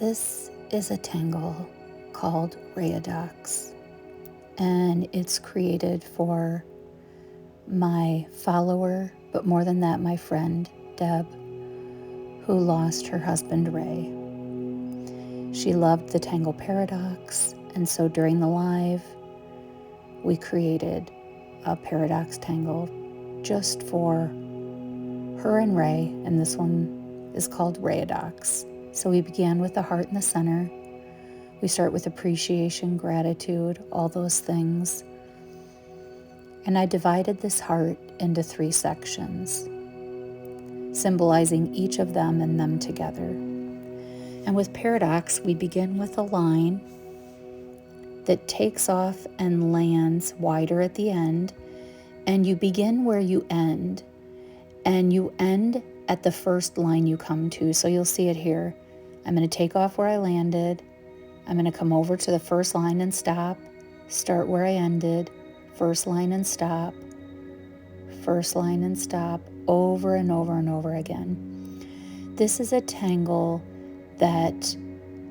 This is a tangle called Rayadox, and it's created for my follower, but more than that, my friend Deb, who lost her husband Ray. She loved the tangle paradox, and so during the live, we created a paradox tangle just for her and Ray, and this one is called Rayadox. So we began with the heart in the center. We start with appreciation, gratitude, all those things. And I divided this heart into 3 sections, symbolizing each of them and them together. And with paradox, we begin with a line that takes off and lands wider at the end, and you begin where you end, and you end at the first line you come to. So you'll see it here. I'm going to take off where I landed. I'm going to come over to the first line and stop, start where I ended, first line and stop, first line and stop, over and over and over again. This is a tangle that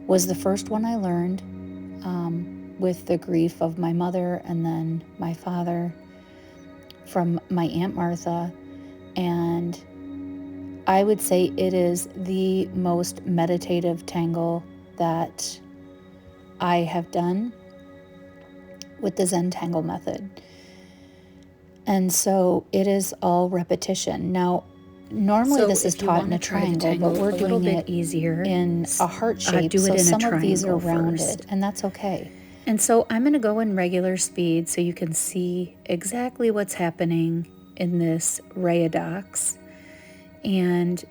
was the first one I learned with the grief of my mother and then my father from my Aunt Martha. And I would say it is the most meditative tangle that I have done with the Zentangle method. And so it is all repetition. Now, normally this is taught in a triangle, but we're doing it easier in a heart shape, so some of these are rounded, and that's okay. And so I'm going to go in regular speed so you can see exactly what's happening in this Rayadox. And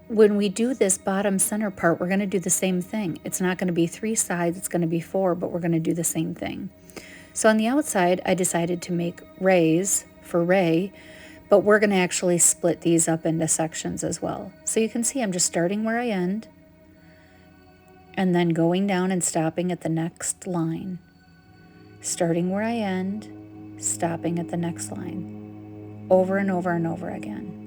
when we do this bottom center part, we're going to do the same thing. It's not going to be 3 sides, it's going to be 4, but we're going to do the same thing. So on the outside, I decided to make rays for Ray, but we're going to actually split these up into sections as well. So you can see I'm just starting where I end, and then going down and stopping at the next line. Starting where I end, stopping at the next line. Over and over and over again.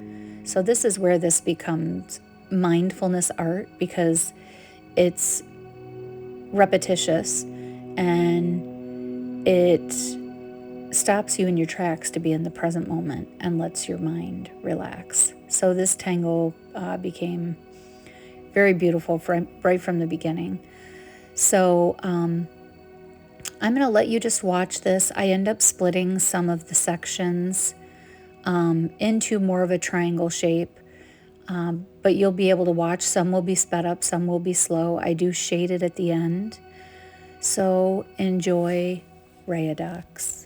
So this is where this becomes mindfulness art, because it's repetitious and it stops you in your tracks to be in the present moment and lets your mind relax. So this tangle became very beautiful right from the beginning. So I'm going to let you just watch this. I end up splitting some of the sections into more of a triangle shape, but you'll be able to watch. Some will be sped up, some will be slow. I do shade it at the end. So enjoy Rayadox.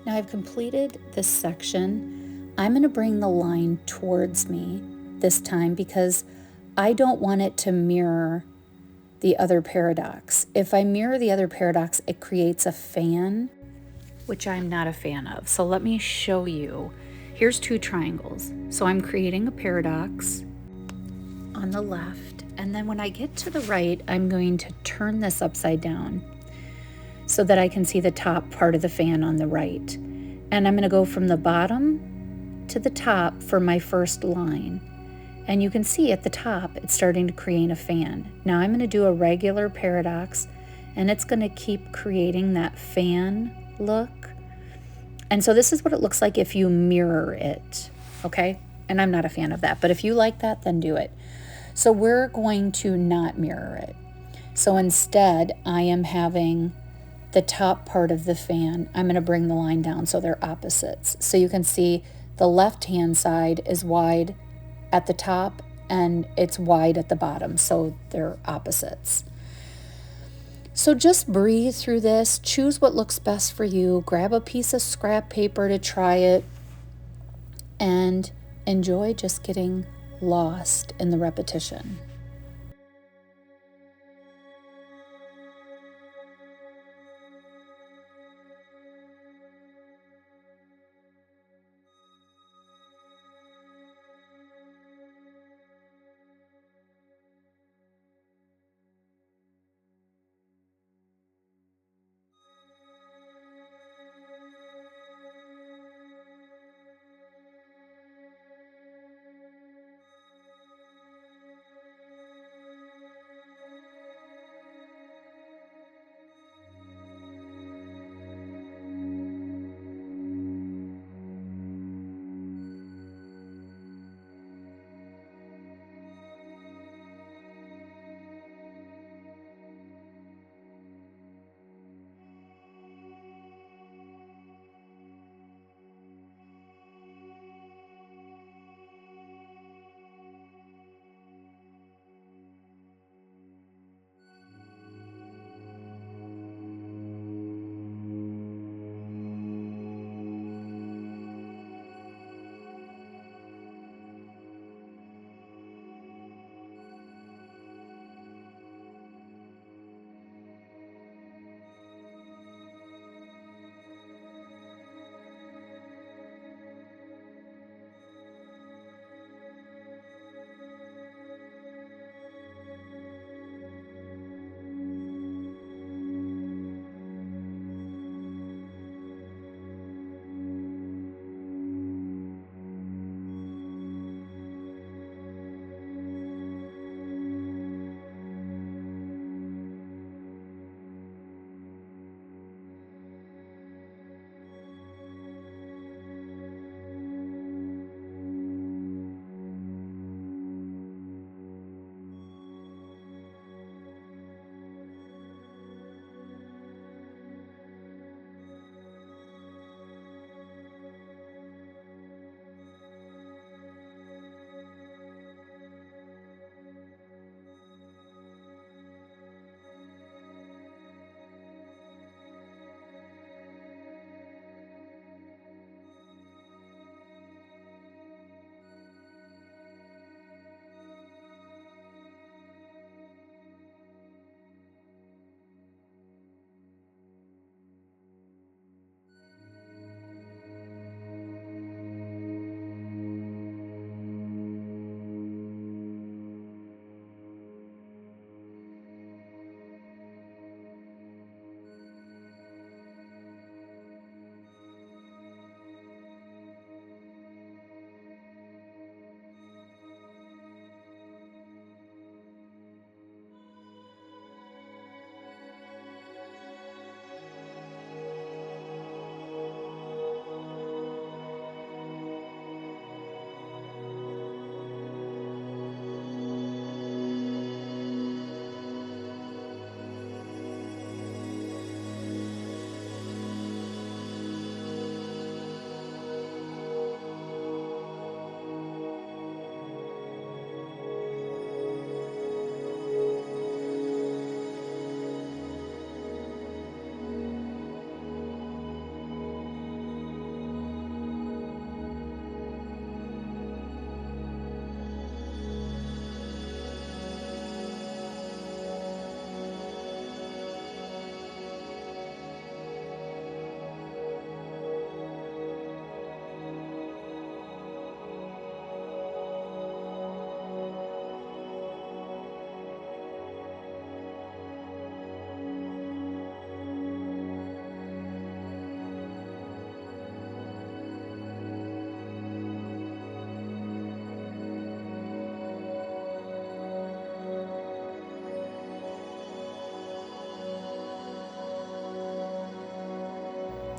Now I've completed this section. I'm going to bring the line towards me this time because I don't want it to mirror the other paradox. If I mirror the other paradox, it creates a fan, which I'm not a fan of. So let me show you. Here's 2 triangles. So I'm creating a paradox on the left, and then when I get to the right, I'm going to turn this upside down so that I can see the top part of the fan on the right. And I'm going to go from the bottom to the top for my first line. And you can see at the top, it's starting to create a fan. Now I'm going to do a regular paradox, and it's going to keep creating that fan look. And so this is what it looks like if you mirror it, okay? And I'm not a fan of that, but if you like that, then do it. So we're going to not mirror it. So instead, I am having the top part of the fan, I'm going to bring the line down so they're opposites. So you can see the left-hand side is wide at the top and it's wide at the bottom, so they're opposites. So just breathe through this, choose what looks best for you, grab a piece of scrap paper to try it, and enjoy just getting lost in the repetition.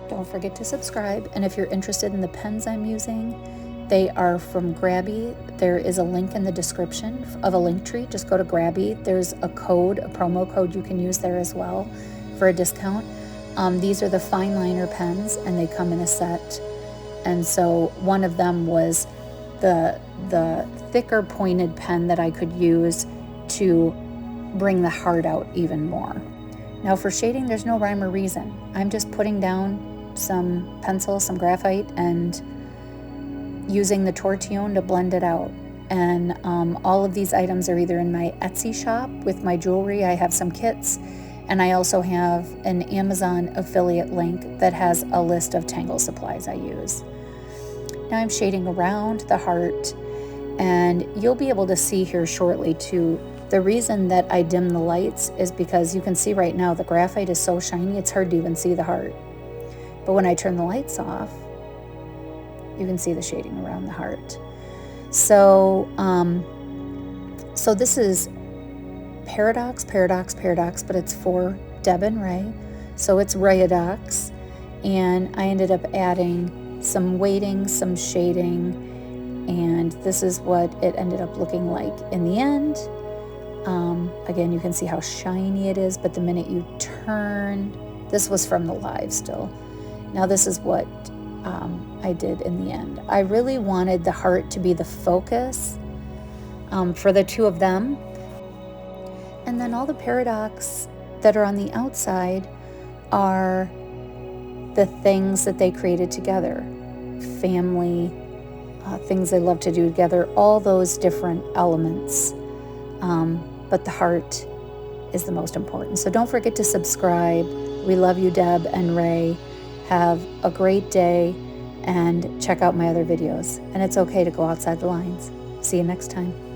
Don't forget to subscribe, and if you're interested in the pens I'm using, They are from Grabby. There is a link in the description of a link tree. Just go to Grabby. There's a code, a promo code you can use there as well for a discount. These are the fine liner pens, and they come in a set. And so one of them was the thicker pointed pen that I could use to bring the heart out even more. Now for shading, there's no rhyme or reason. I'm just putting down some pencil, some graphite, and using the tortillon to blend it out. And all of these items are either in my Etsy shop with my jewelry. I have some kits, and I also have an Amazon affiliate link that has a list of Tangle supplies I use. Now I'm shading around the heart, and you'll be able to see here shortly too. The reason that I dim the lights is because you can see right now the graphite is so shiny it's hard to even see the heart. But when I turn the lights off, you can see the shading around the heart. So, so this is Paradox, but it's for Deb and Ray. So it's Rayadox, and I ended up adding some weighting, some shading, and this is what it ended up looking like in the end. Again, you can see how shiny it is, but the minute you turn, this was from the live still. Now this is what I did in the end. I really wanted the heart to be the focus for the two of them. And then all the Paradox that are on the outside are the things that they created together. Family, things they love to do together, all those different elements. But the heart is the most important. So don't forget to subscribe. We love you, Deb and Ray. Have a great day, and check out my other videos. And it's okay to go outside the lines. See you next time.